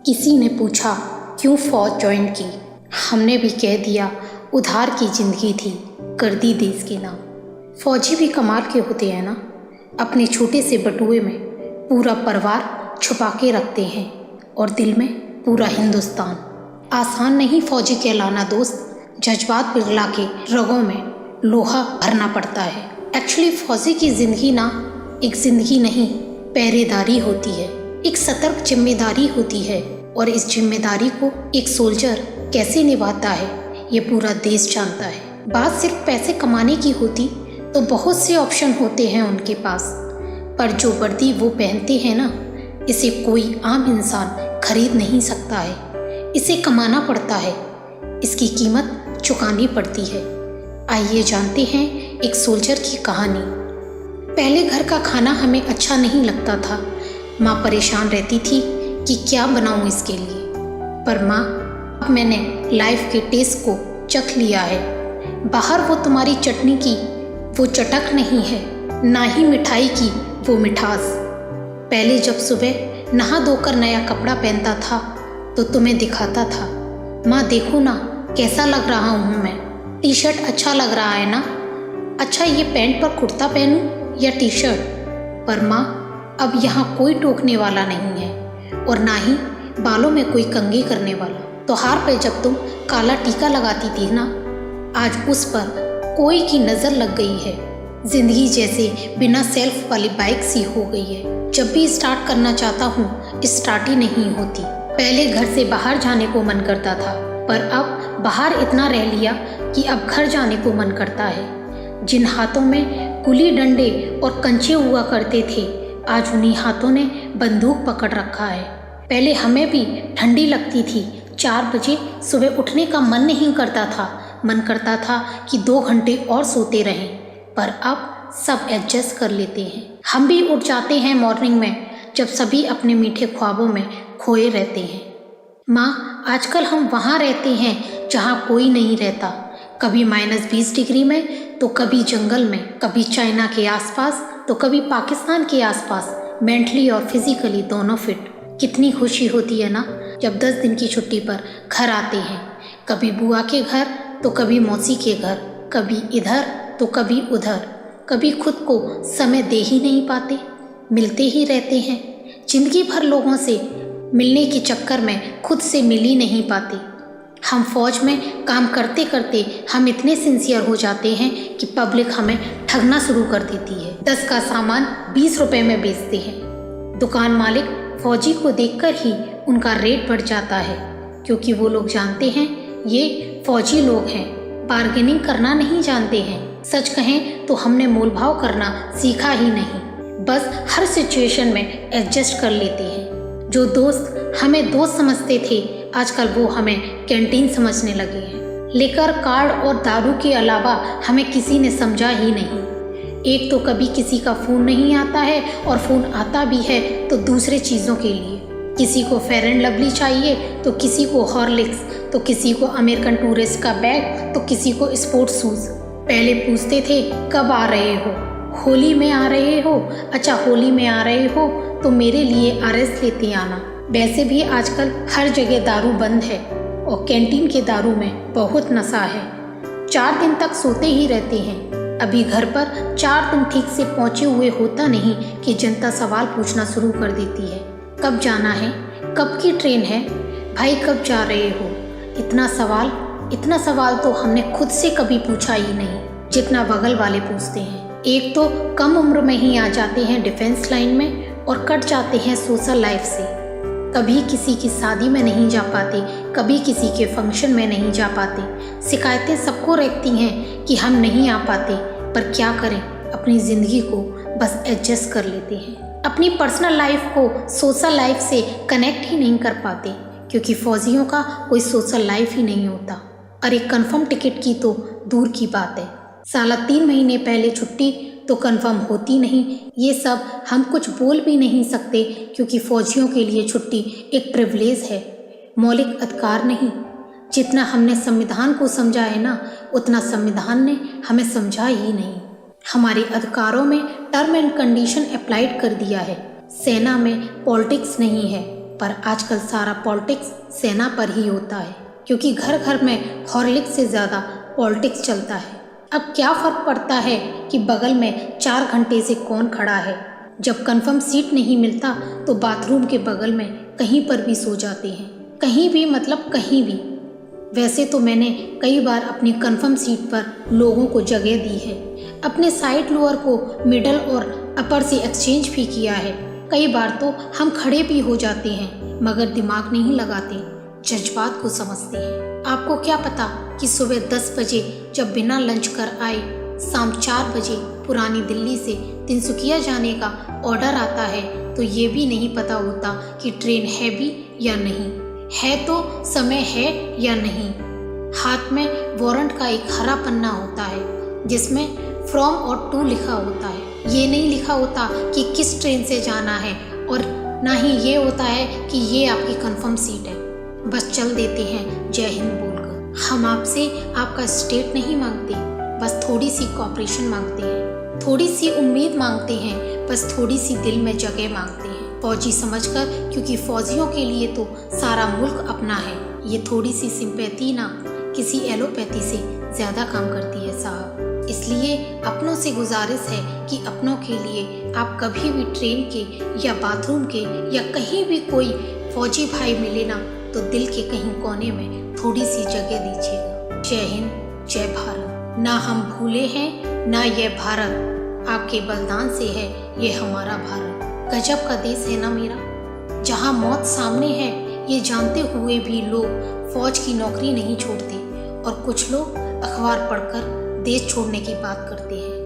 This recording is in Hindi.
किसी ने पूछा क्यों फौज ज्वाइन की। हमने भी कह दिया उधार की जिंदगी थी, कर दी देश के नाम। फौजी भी कमाल के होते हैं ना, अपने छोटे से बटुए में पूरा परिवार छुपा के रखते हैं और दिल में पूरा हिंदुस्तान। आसान नहीं फौजी कहलाना दोस्त, जज्बात पिघला के रगों में लोहा भरना पड़ता है। एक्चुअली फौजी की जिंदगी ना एक जिंदगी नहीं, पहरेदारी होती है, एक सतर्क जिम्मेदारी होती है। और इस जिम्मेदारी को एक सोल्जर कैसे निभाता है ये पूरा देश जानता है। बात सिर्फ पैसे कमाने की होती तो बहुत से ऑप्शन होते हैं उनके पास, पर जो वर्दी वो पहनते हैं ना, इसे कोई आम इंसान खरीद नहीं सकता है। इसे कमाना पड़ता है, इसकी कीमत चुकानी पड़ती है। आइए जानते हैं एक सोल्जर की कहानी। पहले घर का खाना हमें अच्छा नहीं लगता था। माँ परेशान रहती थी कि क्या बनाऊँ इसके लिए, पर माँ अब मैंने लाइफ के टेस्ट को चख लिया है। बाहर वो तुम्हारी चटनी की वो चटक नहीं है, ना ही मिठाई की वो मिठास। पहले जब सुबह नहा धोकर नया कपड़ा पहनता था तो तुम्हें दिखाता था, माँ देखो ना कैसा लग रहा हूँ मैं, टी शर्ट अच्छा लग रहा है ना, अच्छा ये पैंट पर कुर्ता पहनूं या टी शर्ट। पर माँ अब यहाँ कोई टोकने वाला नहीं है और ना ही बालों में कोई कंघी करने वाला। त्योहार पे जब तुम काला टीका लगाती थी ना, आज उस पर कोई की नज़र लग गई है। जिंदगी जैसे बिना सेल्फ वाली बाइक सी हो गई है। जब भी स्टार्ट करना चाहता हूँ स्टार्ट ही नहीं होती। पहले घर से बाहर जाने को मन करता था, पर अब बाहर इतना रह लिया कि अब घर जाने को मन करता है। जिन हाथों में गुली डंडे और कंचे हुआ करते थे, आज उन्हीं हाथों ने बंदूक पकड़ रखा है। पहले हमें भी ठंडी लगती थी, 4 बजे सुबह उठने का मन नहीं करता था, मन करता था कि 2 घंटे और सोते रहें, पर अब सब एडजस्ट कर लेते हैं। हम भी उठ जाते हैं मॉर्निंग में जब सभी अपने मीठे ख्वाबों में खोए रहते हैं। माँ आजकल हम वहाँ रहते हैं जहाँ कोई नहीं रहता, कभी -20 डिग्री में तो कभी जंगल में, कभी चाइना के आसपास तो कभी पाकिस्तान के आसपास, मेंटली और फिजिकली दोनों फिट। कितनी खुशी होती है ना जब 10 दिन की छुट्टी पर घर आते हैं, कभी बुआ के घर तो कभी मौसी के घर, कभी इधर तो कभी उधर। कभी खुद को समय दे ही नहीं पाते, मिलते ही रहते हैं। जिंदगी भर लोगों से मिलने के चक्कर में खुद से मिल ही नहीं पाते। हम फौज में काम करते करते हम इतने सिंसियर हो जाते हैं कि पब्लिक हमें ठगना शुरू कर देती है। 10 का सामान 20 रुपए में बेचते हैं। दुकान मालिक फौजी को देखकर ही उनका रेट बढ़ जाता है, क्योंकि वो लोग जानते हैं ये फौजी लोग हैं, बार्गेनिंग करना नहीं जानते हैं। सच कहें तो हमने मोलभाव करना सीखा ही नहीं, बस हर सिचुएशन में एडजस्ट कर लेते हैं। जो दोस्त हमें दोस्त समझते थे, आजकल वो हमें कैंटीन समझने लगे हैं। लेकर कार्ड और दारू के अलावा हमें किसी ने समझा ही नहीं। एक तो कभी किसी का फ़ोन नहीं आता है, और फ़ोन आता भी है तो दूसरे चीज़ों के लिए। किसी को फेयर एंड लवली चाहिए तो किसी को हॉर्लिक्स, तो किसी को अमेरिकन टूरिस्ट का बैग, तो किसी को स्पोर्ट्स शूज़। पहले पूछते थे कब आ रहे हो, होली में आ रहे हो, अच्छा होली में आ रहे हो तो मेरे लिए RS लेते आना। वैसे भी आजकल हर जगह दारू बंद है और कैंटीन के दारू में बहुत नशा है। 4 दिन तक सोते ही रहते हैं। अभी घर पर 4 दिन ठीक से पहुँचे हुए होता नहीं कि जनता सवाल पूछना शुरू कर देती है, कब जाना है, कब की ट्रेन है, भाई कब जा रहे हो। इतना सवाल तो हमने खुद से कभी पूछा ही नहीं जितना बगल वाले पूछते हैं। एक तो कम उम्र में ही आ जाते हैं डिफेंस लाइन में और कट जाते हैं सोशल लाइफ से। कभी किसी की शादी में नहीं जा पाते, कभी किसी के फंक्शन में नहीं जा पाते। शिकायतें सबको रहती हैं कि हम नहीं आ पाते, पर क्या करें, अपनी ज़िंदगी को बस एडजस्ट कर लेते हैं। अपनी पर्सनल लाइफ को सोशल लाइफ से कनेक्ट ही नहीं कर पाते, क्योंकि फौजियों का कोई सोशल लाइफ ही नहीं होता। और एक कंफर्म टिकट की तो दूर की बात है, साला 3 महीने पहले छुट्टी तो कंफर्म होती नहीं। ये सब हम कुछ बोल भी नहीं सकते, क्योंकि फौजियों के लिए छुट्टी एक प्रिविलेज है, मौलिक अधिकार नहीं। जितना हमने संविधान को समझा है ना, उतना संविधान ने हमें समझा ही नहीं। हमारे अधिकारों में टर्म एंड कंडीशन अप्लाइड कर दिया है। सेना में पॉलिटिक्स नहीं है, पर आजकल सारा पॉलिटिक्स सेना पर ही होता है, क्योंकि घर घर में हॉर्लिक्स से ज़्यादा पॉलिटिक्स चलता है। अब क्या फ़र्क पड़ता है कि बगल में 4 घंटे से कौन खड़ा है। जब कंफर्म सीट नहीं मिलता तो बाथरूम के बगल में कहीं पर भी सो जाते हैं। कहीं भी मतलब कहीं भी। वैसे तो मैंने कई बार अपनी कंफर्म सीट पर लोगों को जगह दी है। अपने साइड लोअर को मिडल और अपर से एक्सचेंज भी किया है। कई बार तो हम खड़े भी हो जाते हैं, मगर दिमाग नहीं लगाते, जज्बात को समझते हैं। आपको क्या पता कि सुबह 10 बजे जब बिना लंच कर आए शाम 4 बजे पुरानी दिल्ली से तिनसुकिया जाने का ऑर्डर आता है, तो ये भी नहीं पता होता कि ट्रेन है भी या नहीं है, तो समय है या नहीं। हाथ में वारंट का एक हरा पन्ना होता है जिसमें फ्रॉम और टू लिखा होता है। ये नहीं लिखा होता कि किस ट्रेन से जाना है, और ना ही ये होता है कि ये आपकी कंफर्म सीट है। बस चल देते हैं जय हिंद बोलकर। हम आपसे आपका स्टेट नहीं मांगते, बस थोड़ी सी कॉपरेशन मांगते हैं, थोड़ी सी उम्मीद मांगते हैं, बस थोड़ी सी दिल में जगह मांगते हैं। फौजी समझकर, क्योंकि फौजियों के लिए तो सारा मुल्क अपना है। ये थोड़ी सी सिंपैथी ना किसी एलोपैथी से ज़्यादा काम करती है साहब। इसलिए अपनों से गुजारिश है कि अपनों के लिए आप कभी भी ट्रेन के या बाथरूम के या कहीं भी कोई फौजी भाई मिले ना, तो दिल के कहीं कोने में थोड़ी सी जगह दीजिएगा। जय हिंद, जय भारत। ना हम भूले हैं ना ये भारत, आपके बलिदान से है ये हमारा भारत। गजब का देश है ना मेरा, जहाँ मौत सामने है ये जानते हुए भी लोग फौज की नौकरी नहीं छोड़ते, और कुछ लोग अखबार पढ़कर देश छोड़ने की बात करते हैं।